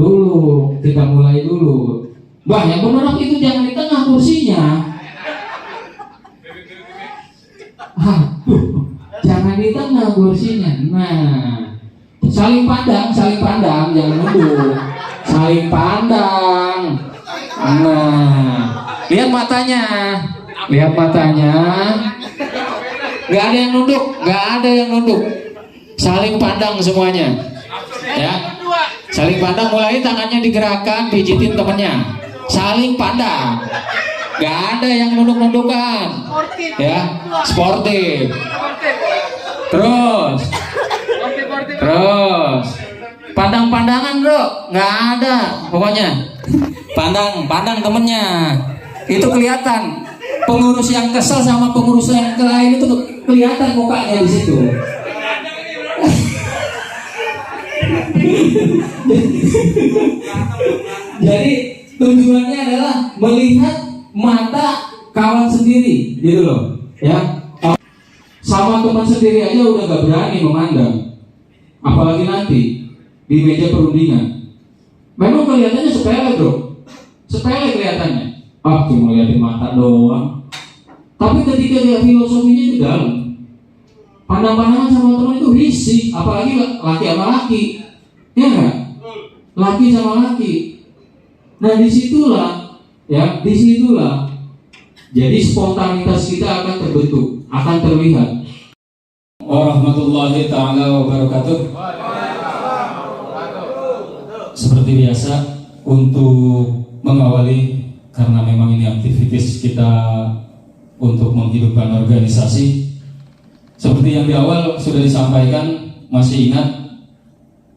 dulu, kita mulai dulu. Mbak, yang benar itu jangan di tengah kursinya. Aduh, jangan di tengah kursinya. Nah, saling pandang, jangan nunduk. Saling pandang. Nah, lihat matanya. Gak ada yang nunduk. Saling pandang semuanya. Ya, saling pandang. Mulai tangannya digerakkan, pijitin temennya. Saling pandang. Gak ada yang nunduk-nundukan. Ya, sportif. Terus. Pandang-pandangan bro, nggak ada. Pokoknya pandang temennya. Itu kelihatan. Pengurus yang kesel sama pengurus yang lain itu kelihatan mukanya di situ. Jadi tujuannya adalah melihat mata kawan sendiri, gitu loh. Ya, sama teman sendiri aja udah gak berani memandang, apalagi nanti di meja perundingan. Memang kelihatannya sepele bro, sepele kelihatannya. Cuma liatin mata doang. Tapi ketika lihat filosofinya itu dalam. Pandang-pandangan sama teman itu risih, apalagi laki sama laki, ya nggak? Laki sama laki. Nah disitulah, jadi spontanitas kita akan terbentuk, akan terlihat. Warahmatullahi ta'ala wabarakatuh. Seperti biasa, untuk mengawali, karena memang ini aktivitas kita untuk menghidupkan organisasi. Seperti yang di awal sudah disampaikan, masih ingat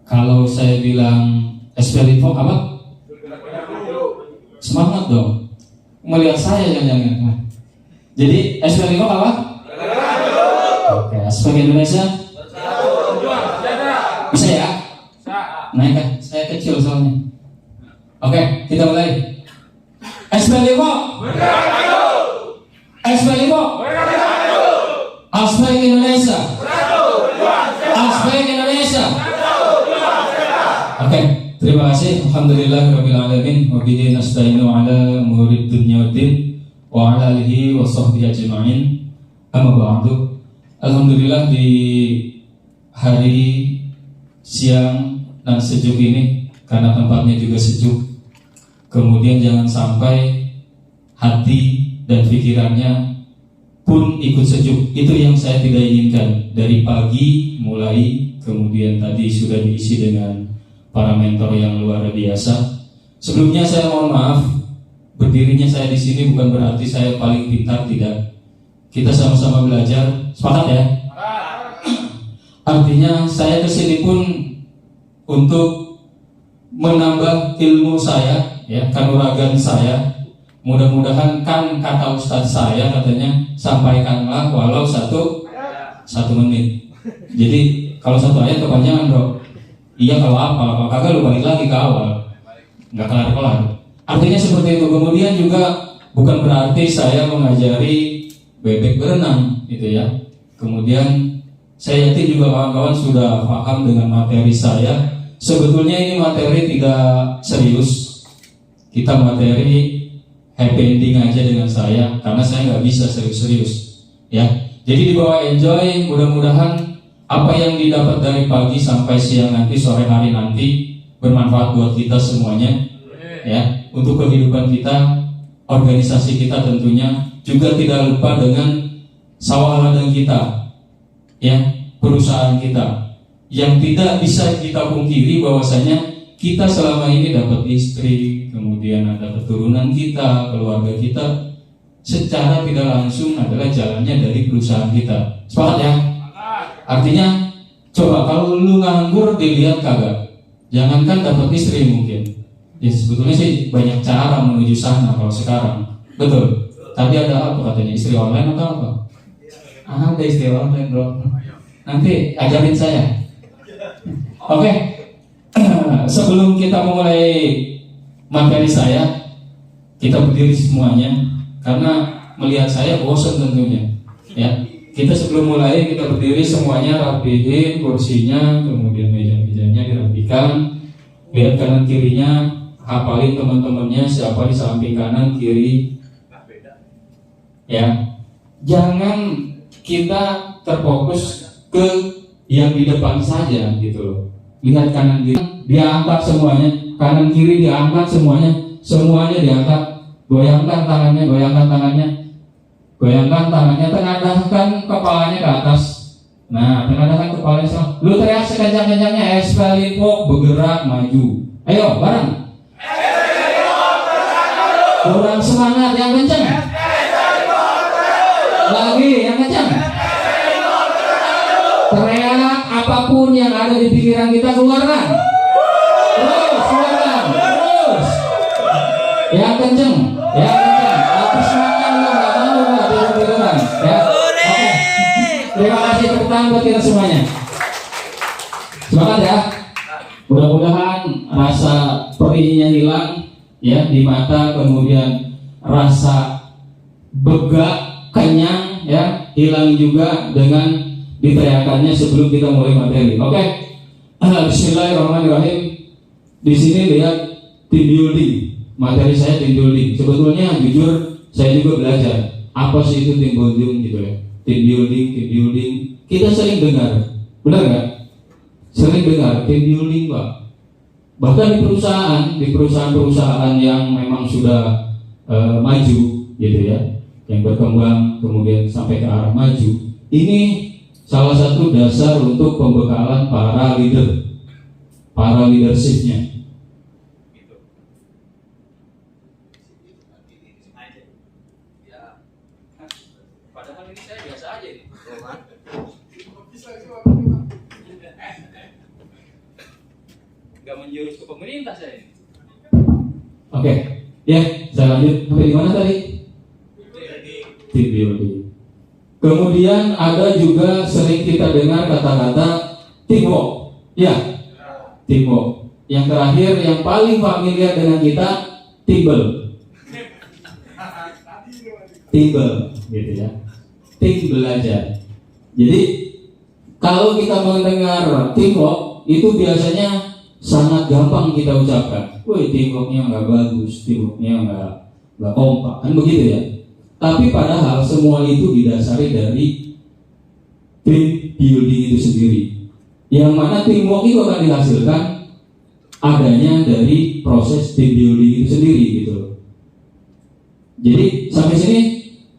kalau saya bilang SPLIFO apa? Semangat dong. Melihat saya jangan-jangan. Jadi SPLIFO apa? Oke, aspek Indonesia. Bisa ya? Naik kan? Saya kecil soalnya. Oke, kita mulai. SPLIFO. SPLIFO. Aspek Indonesia. Aspek Indonesia. Oke, terima kasih. Alhamdulillahirabbil alamin wa bihi nasta'inu ala umuri dunya waddin wa ala alihi wa sahbihi ajma'in. Amma ba'du. Alhamdulillah di hari siang dan sejuk ini, karena tempatnya juga sejuk, kemudian jangan sampai hati dan pikirannya pun ikut sejuk. Itu yang saya tidak inginkan. Dari pagi mulai, kemudian tadi sudah diisi dengan para mentor yang luar biasa. Sebelumnya saya mohon maaf, berdirinya saya di sini bukan berarti saya paling pintar, tidak. Kita sama-sama belajar, sepakat ya? Artinya saya kesini pun untuk menambah ilmu saya, ya, kanuragan saya. Mudah-mudahan kan kata Ustadz saya katanya, sampaikanlah walau satu menit. Jadi kalau satu ayat kepanjangan bro. Iya kalau apa, kalau kagak lu balik lagi ke awal, nggak kelar-kelar. Artinya seperti itu. Kemudian juga bukan berarti saya mengajari bebek berenang, gitu ya. Kemudian saya yakin juga kawan-kawan sudah paham dengan materi saya. Sebetulnya ini materi tidak serius. Kita materi happy ending aja dengan saya, karena saya nggak bisa serius-serius, ya. Jadi dibawa enjoy. Mudah-mudahan apa yang didapat dari pagi sampai siang nanti, sore hari nanti, bermanfaat buat kita semuanya, ya. Untuk kehidupan kita, organisasi kita tentunya, juga tidak lupa dengan sawah ladang kita, ya, perusahaan kita, yang tidak bisa kita pungkiri bahwasanya kita selama ini dapat istri, kemudian ada keturunan kita, keluarga kita, secara tidak langsung adalah jalannya dari perusahaan kita. Sepakat ya? Artinya, coba kalau lu nganggur dilihat kagak, jangankan dapat istri mungkin. Ya sebetulnya sih banyak cara menuju sana kalau sekarang, betul. Tadi ada apa katanya, istri online atau apa? Ada istri online bro. Nanti ajarin saya. Oke. Sebelum kita memulai materi saya, kita berdiri semuanya, karena melihat saya bosan tentunya. Ya, kita sebelum mulai kita berdiri semuanya, rapihin kursinya, kemudian meja-mejanya dirapikan. lihat kanan kirinya, hafalin teman-temannya siapa di samping kanan kiri. Ya, jangan kita terfokus ke yang di depan saja gitu loh. Lihat kanan kiri, diangkat semuanya, kanan kiri diangkat semuanya, semuanya diangkat. Goyangkan tangannya, goyangkan tangannya, goyangkan tangannya, tengadahkan kepalanya ke atas. Nah, tengadahkan kepalanya sama. Lu teriak sekencang-kencangnya, Espelipok bergerak maju. Ayo, bareng. Kurang semangat, yang kencang. Lagi, yang kencang. Teriak apapun yang ada di pikiran kita, keluarkan. Terus, keluarkan. Terus. Yang kencang, yang kencang. Habis makan lo nggak mau nggak tidur-tiduran, ya. Oke. Terima kasih tepuk tangan buat kita semuanya. Semangat ya. Mudah-mudahan rasa perihnya hilang ya di mata, kemudian rasa begak, kenyang ya hilang juga dengan diteriakannya sebelum kita mulai materi. Oke. Bismillahirrahmanirrahim. Di sini lihat team building. Materi saya team building. Sebetulnya jujur saya juga belajar apa sih itu team building gitu ya. Team building. Kita sering dengar, benar nggak? Sering dengar team building, Pak. Bahkan di perusahaan-perusahaan yang memang sudah maju gitu ya, yang berkembang kemudian sampai ke arah maju. Ini salah satu dasar untuk pembekalan para leadershipnya. Padahal ini saya biasa aja nih. Gak menjurus ke pemerintah saya ini. Oke, ya saya lanjut sampai di mana tadi? Team building. Kemudian ada juga sering kita dengar kata-kata teamwork. Ya, teamwork. Yang terakhir yang paling familiar dengan kita, timbel, gitu ya. Tim belajar. Jadi kalau kita mendengar teamwork itu biasanya sangat gampang kita ucapkan. Woi, teamworknya nggak bagus, teamworknya nggak kompak, kan begitu ya. Tapi padahal semua itu didasari dari team building itu sendiri. Yang mana teamwork itu akan dihasilkan adanya dari proses team building itu sendiri gitu. Jadi sampai sini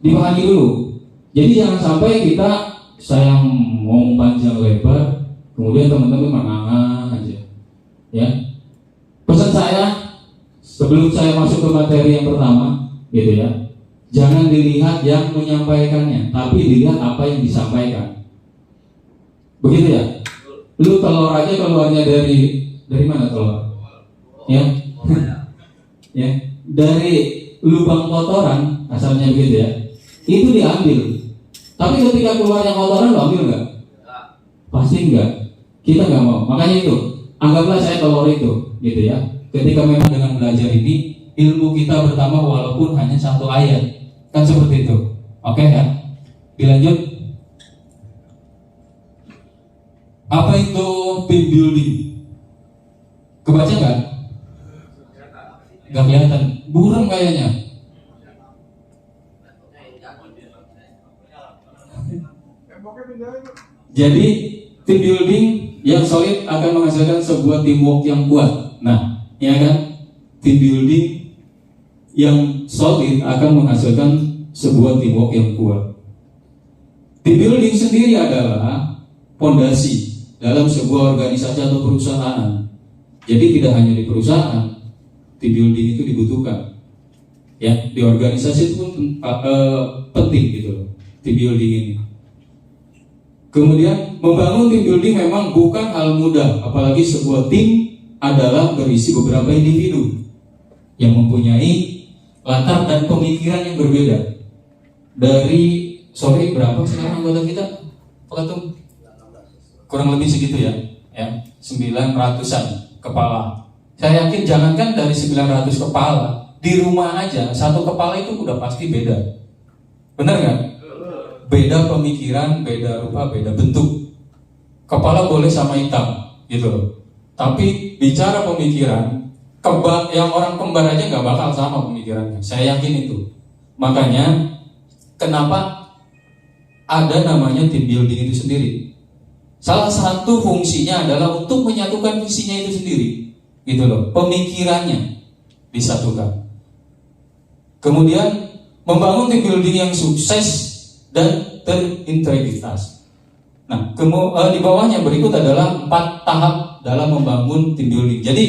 dipahami dulu. Jadi jangan sampai saya ngomong panjang lebar, kemudian teman-teman menganga aja. Ya, pesan saya sebelum saya masuk ke materi yang pertama, gitu ya, jangan dilihat yang menyampaikannya, tapi dilihat apa yang disampaikan. Begitu ya. Lu telur aja keluarnya dari mana telur? Ya, ya, dari lubang kotoran asalnya begitu ya. Itu diambil. Tapi ketika keluarnya kotoran lo ambil nggak? Pasti nggak. Kita nggak mau. Makanya itu. Anggaplah saya telur itu, gitu ya. Ketika memang dengan belajar ini, ilmu kita bertambah walaupun hanya satu ayat, kan seperti itu. Oke ya. Dilanjut. Apa itu team building? Kebaca nggak? Nggak kelihatan. Buram kayaknya. Jadi team building yang solid akan menghasilkan sebuah teamwork yang kuat. Nah, ya kan? Team building yang solid akan menghasilkan sebuah teamwork yang kuat. Team building sendiri adalah fondasi dalam sebuah organisasi atau perusahaan. Jadi tidak hanya di perusahaan, team building itu dibutuhkan. Ya, di organisasi itu pun penting gitu loh, team building ini. Kemudian membangun tim building memang bukan hal mudah, apalagi sebuah tim adalah berisi beberapa individu yang mempunyai latar dan pemikiran yang berbeda. Dari berapa sekarang anggota kita? Pak Ketum? Kurang lebih segitu ya, 900-an kepala. Saya yakin jangankan dari 900 kepala, di rumah aja satu kepala itu udah pasti beda. Benar nggak? Beda pemikiran, beda rupa, beda bentuk. Kepala boleh sama hitam, gitu loh. Tapi bicara pemikiran, yang orang kembar aja nggak bakal sama pemikirannya. Saya yakin itu. Makanya kenapa ada namanya team building itu sendiri. Salah satu fungsinya adalah untuk menyatukan visinya itu sendiri, gitu loh. Pemikirannya disatukan. Kemudian membangun team building yang sukses dan terintegritas. Nah, di bawahnya berikut adalah 4 tahap dalam membangun team building. Jadi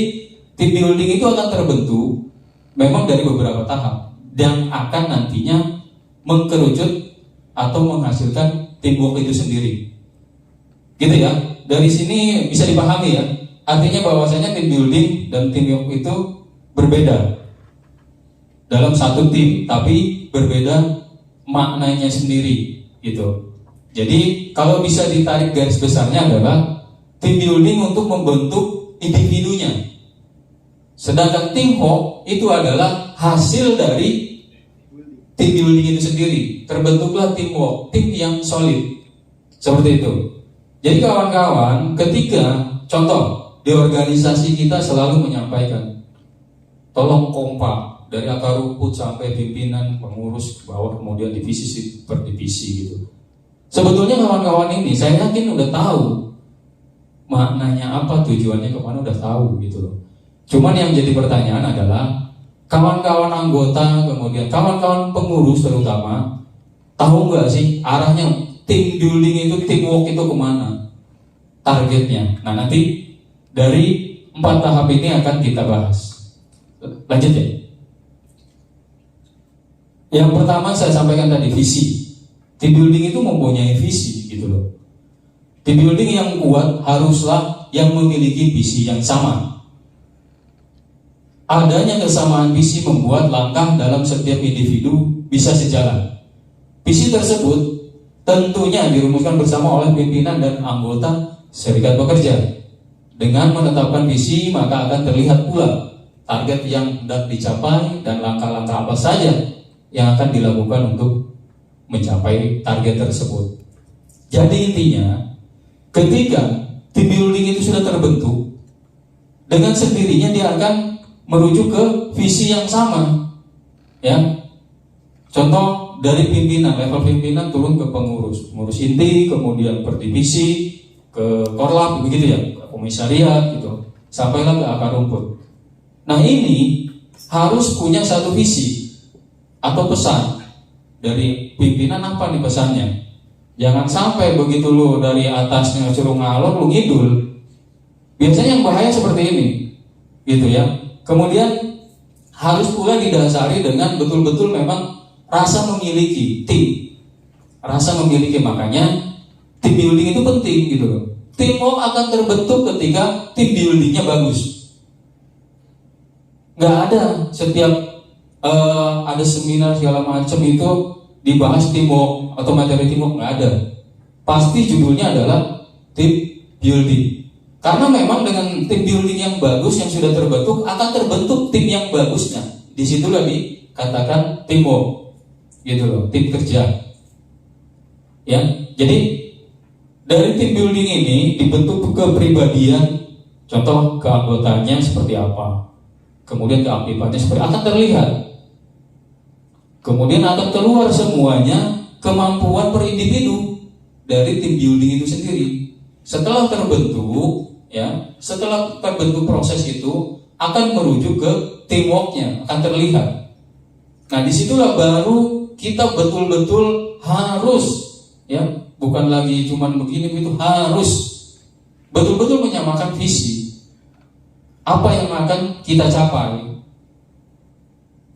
team building itu akan terbentuk memang dari beberapa tahap yang akan nantinya mengkerucut atau menghasilkan teamwork itu sendiri. Gitu ya. Dari sini bisa dipahami ya. Artinya bahwasanya team building dan teamwork itu berbeda dalam satu tim, tapi berbeda maknanya sendiri gitu. Jadi kalau bisa ditarik garis besarnya adalah team building untuk membentuk individunya, sedangkan teamwork itu adalah hasil dari team building itu sendiri. Terbentuklah teamwork, tim yang solid, seperti itu. Jadi kawan-kawan, ketika contoh di organisasi kita selalu menyampaikan, tolong kompak dari akar rumput sampai pimpinan, pengurus ke bawah, kemudian divisi per divisi gitu. Sebetulnya kawan-kawan ini saya yakin udah tahu maknanya apa, tujuannya kemana, udah tahu gitu loh. Cuman yang jadi pertanyaan adalah kawan-kawan anggota, kemudian kawan-kawan pengurus terutama, tahu nggak sih arahnya tim building itu, teamwork itu kemana, targetnya. Nah nanti dari 4 tahap ini akan kita bahas. Lanjut ya. Yang pertama saya sampaikan tadi, visi. Team building itu mempunyai visi gitu loh. Team building yang kuat haruslah yang memiliki visi yang sama. Adanya kesamaan visi membuat langkah dalam setiap individu bisa sejalan. Visi tersebut tentunya dirumuskan bersama oleh pimpinan dan anggota serikat pekerja. Dengan menetapkan visi maka akan terlihat pula target yang hendak dicapai dan langkah-langkah apa saja yang akan dilakukan untuk mencapai target tersebut. Jadi intinya, ketika team building itu sudah terbentuk, dengan sendirinya dia akan merujuk ke visi yang sama. Ya, contoh dari pimpinan, level pimpinan turun ke pengurus, pengurus inti, kemudian per divisi, ke korlap, begitu ya, ke komisariat gitu, sampailah ke akar rumput. Nah ini harus punya satu visi atau pesan dari pimpinan. Apa nih pesannya? Jangan sampai begitu lu dari atasnya suruh ngalor, lu ngidul. Biasanya yang bahaya seperti ini, gitu ya. Kemudian harus pula didasari dengan betul-betul memang rasa memiliki tim, rasa memiliki. Makanya tim building itu penting gitu loh. Teamwork akan terbentuk ketika tim buildingnya bagus. Nggak ada setiap ada seminar segala macam itu dibahas teamwork atau materi teamwork, nggak ada. Pasti judulnya adalah tim building. Karena memang dengan tim building yang bagus yang sudah terbentuk akan terbentuk tim yang bagusnya. Disitulah dikatakan teamwork, gitu loh, tim kerja. Ya, jadi dari tim building ini dibentuk kepribadian, contoh keanggotanya seperti apa, kemudian keaktifannya seperti akan terlihat. Kemudian akan keluar semuanya kemampuan per individu dari tim building itu sendiri. Setelah terbentuk, ya, setelah terbentuk proses itu akan merujuk ke teamworknya, akan terlihat. Nah disitulah baru kita betul-betul harus, ya, bukan lagi cuman begini begitu, harus betul-betul menyamakan visi. Apa yang akan kita capai?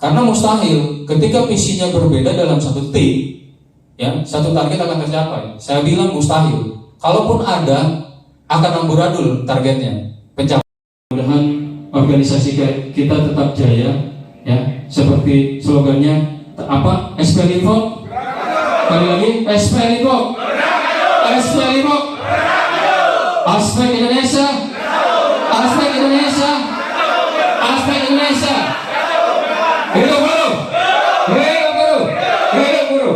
Karena mustahil ketika visinya berbeda dalam satu tim, ya, satu target akan tercapai. Saya bilang mustahil. Kalaupun ada, akan amburadul targetnya. Pencapaian. Mudah-mudahan organisasi kita tetap jaya, ya. Seperti slogannya apa? SP5. Kali lagi, SP5. SP5. Aspek Indonesia. Aspek Indonesia. Aspek Indonesia. Hidup guru. Hidup guru. Hidup guru.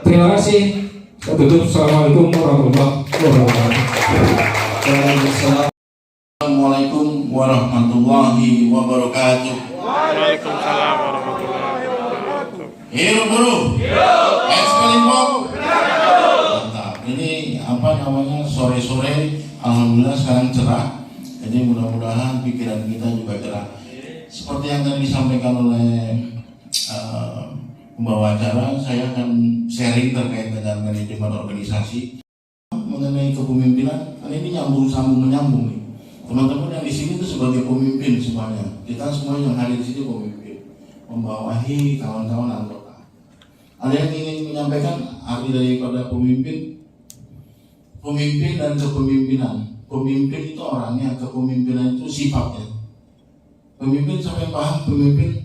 Terima kasih. Saya tutup. Assalamualaikum warahmatullahi wabarakatuh. warahmatullahi wabarakatuh. Waalaikumsalam warahmatullahi wabarakatuh. Hidup bro. Eskalipok. Mantap. Ini apa namanya, sore-sore alhamdulillah sekarang cerah. Jadi mudah-mudahan pikiran kita juga cerah. Seperti yang tadi disampaikan oleh pembawa acara, saya akan sharing terkait dengan manajemen organisasi mengenai kepemimpinan. Kan ini nyambung menyambung nih. Teman-teman yang di sini itu sebagai pemimpin semuanya. Kita semua yang hadir di sini pemimpin, membawahi kawan-kawan anggota. Ada yang ingin menyampaikan arti daripada pemimpin? Pemimpin dan kepemimpinan. Pemimpin itu orangnya, kepemimpinan itu sifatnya. Pemimpin, siapa yang paham pemimpin?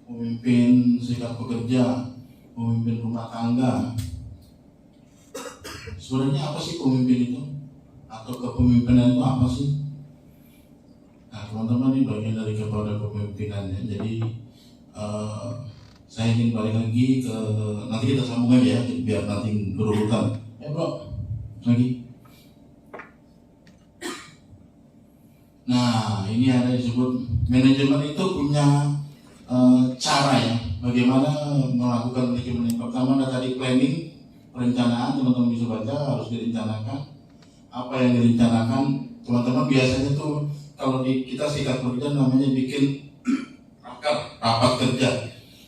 Pemimpin serikat pekerja, pemimpin rumah tangga. Sebenarnya apa sih pemimpin itu? Atau kepemimpinan itu apa sih? Nah teman-teman, ini bagian dari kepada kepemimpinannya. Jadi saya ingin balik lagi ke, nanti kita sambung aja ya, biar nanti berurutan. Ya bro, lagi. Nah ini ada disebut manajemen itu punya cara ya, bagaimana melakukan manajemen. Pertama ada tadi planning, perencanaan. Teman-teman bisa baca, harus direncanakan. Apa yang direncanakan, teman-teman biasanya tuh kalau di kita serikat pekerja namanya bikin rapat kerja.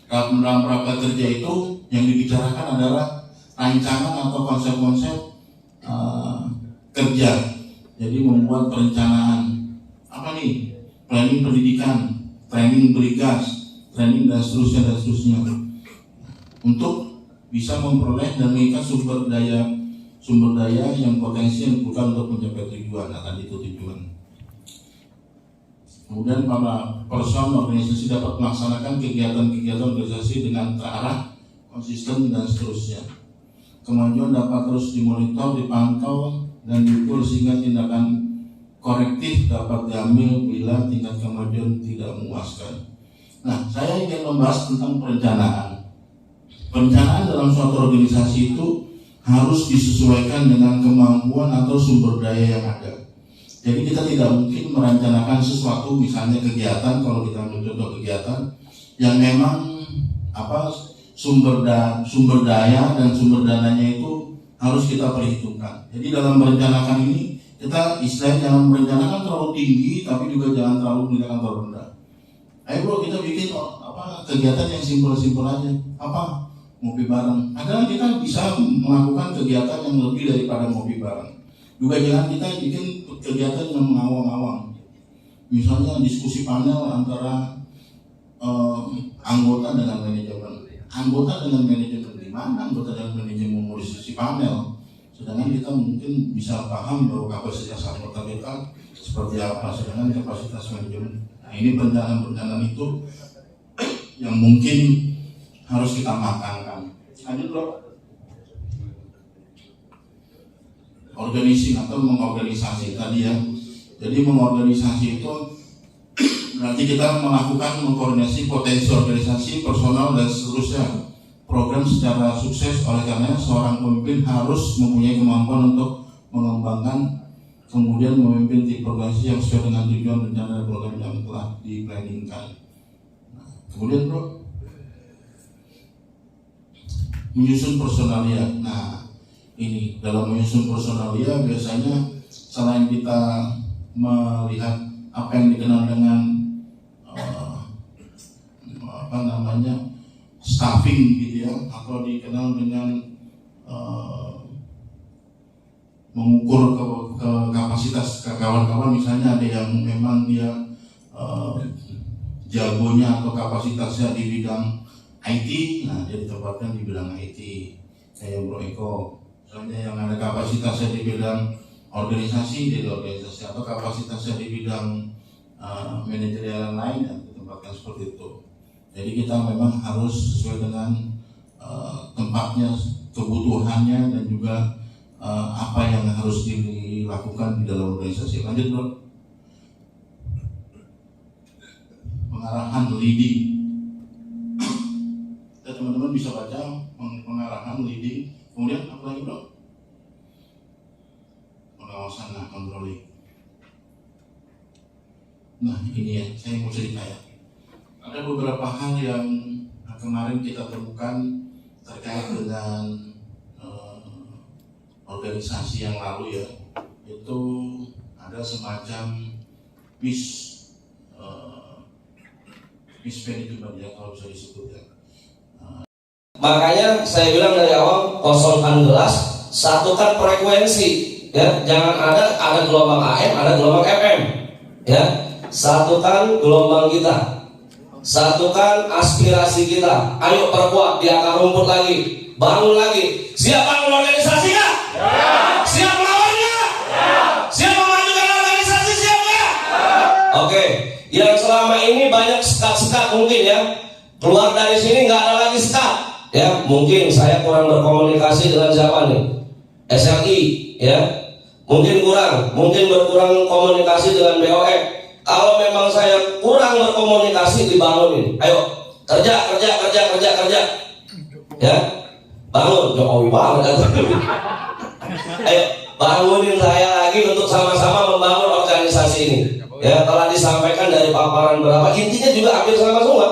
Dalam rapat kerja itu yang dibicarakan adalah rancangan atau konsep-konsep kerja. Jadi membuat perencanaan. Apa nih? Planning pendidikan, training berigas, training dan seterusnya untuk bisa memperoleh dan mengikat sumber daya yang potensial dibutuhkan untuk mencapai tujuan. Nah tadi itu tujuan. Kemudian para personal organisasi dapat melaksanakan kegiatan-kegiatan organisasi dengan terarah, konsisten dan seterusnya. Kemajuan dapat terus dimonitor, dipantau dan diukur sehingga tindakan korektif dapat diambil bila tingkat kemajuan tidak memuaskan. Nah, saya ingin membahas tentang perencanaan. Perencanaan dalam suatu organisasi itu harus disesuaikan dengan kemampuan atau sumber daya yang ada. Jadi kita tidak mungkin merencanakan sesuatu, misalnya kegiatan, kalau kita mencontoh kegiatan yang memang sumber daya dan sumber dananya itu harus kita perhitungkan. Jadi dalam merencanakan ini kita istilahnya jangan merencanakan terlalu tinggi, tapi juga jangan terlalu merencanakan terlalu rendah. Ayo bro, kita bikin kegiatan yang simpel-simpel aja. Apa? Ngopi bareng. Kadang kita bisa melakukan kegiatan yang lebih daripada ngopi bareng. Juga jangan kita bikin kegiatan yang mengawang-awang. Misalnya diskusi panel antara anggota dengan manajemen. Anggota dengan manajemen, di mana anggota dengan manajemen mau diskusi panel? Sedangkan kita mungkin bisa paham bahwa kapasitas anggota kita seperti apa, sedangkan kapasitas manajemen. Nah ini perencanaan itu yang mungkin harus kita matangkan. Lanjut bro. Organizing atau mengorganisasi tadi ya. Jadi mengorganisasi itu berarti kita melakukan mengkoordinasi potensi organisasi, personal dan seterusnya. Program secara sukses, oleh karena seorang pemimpin harus mempunyai kemampuan untuk mengembangkan kemudian memimpin tim organisasi yang sesuai dengan tujuan rencana dan program yang telah diplanningkan. Nah, kemudian bro, menyusun personalia. Nah ini dalam menyusun personalia biasanya selain kita melihat apa yang dikenal dengan staffing gitu ya, atau dikenal dengan mengukur ke kapasitas kawan-kawan. Misalnya ada yang memang dia jagonya atau kapasitasnya di bidang IT, nah dia ditempatkan di bidang IT kayak Bro Eko. Misalnya yang ada kapasitasnya di bidang organisasi, jadi organisasi, atau kapasitasnya di bidang manajerial lain, yang ditempatkan seperti itu. Jadi kita memang harus sesuai dengan tempatnya, kebutuhannya, dan juga apa yang harus dilakukan di dalam organisasi. Lanjut bro. Pengarahan leading. Ya, teman-teman bisa baca pengarahan leading. Kemudian apa lagi bro? Pengawasan, nah controlling. ini ya, saya mau cerita ya. Ada beberapa hal yang kemarin kita temukan terkait dengan organisasi yang lalu ya, itu ada semacam mismanagement ya, kalau bisa disebut ya. Makanya saya bilang dari awal, kosongkan gelas, satukan frekuensi, ya. Jangan ada gelombang AM, ada gelombang FM, ya. Satukan gelombang kita, satukan aspirasi kita. Ayo perkuat di akar rumput lagi, bangun lagi. Siap bangun organisasi nggak? Ya. Siap melawan nggak? Ya. Siap memajukan organisasi, siap nggak? Ya. Oke, yang selama ini banyak sekat-sekat mungkin ya, keluar dari sini nggak ada lagi sekat. Ya, mungkin saya kurang berkomunikasi dengan siapa nih? SLI, ya. Mungkin berkurang komunikasi dengan BOE. Kalau memang saya kurang berkomunikasi, dibangunin. Ayo, kerja. Ya. Bangun, Jokowi banget. Ayo, bangunin saya lagi untuk sama-sama membangun organisasi ini. Ya, telah disampaikan dari paparan berapa, intinya juga hampir sama semua.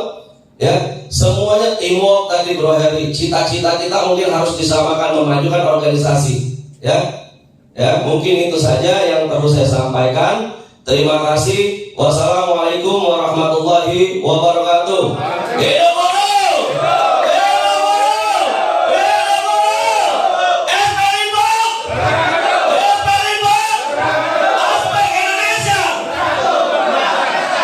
Ya, semuanya teamwork tadi Bro Heri. Cita-cita kita mungkin harus disamakan memajukan organisasi. Ya, mungkin itu saja yang perlu saya sampaikan. Terima kasih. Wassalamualaikum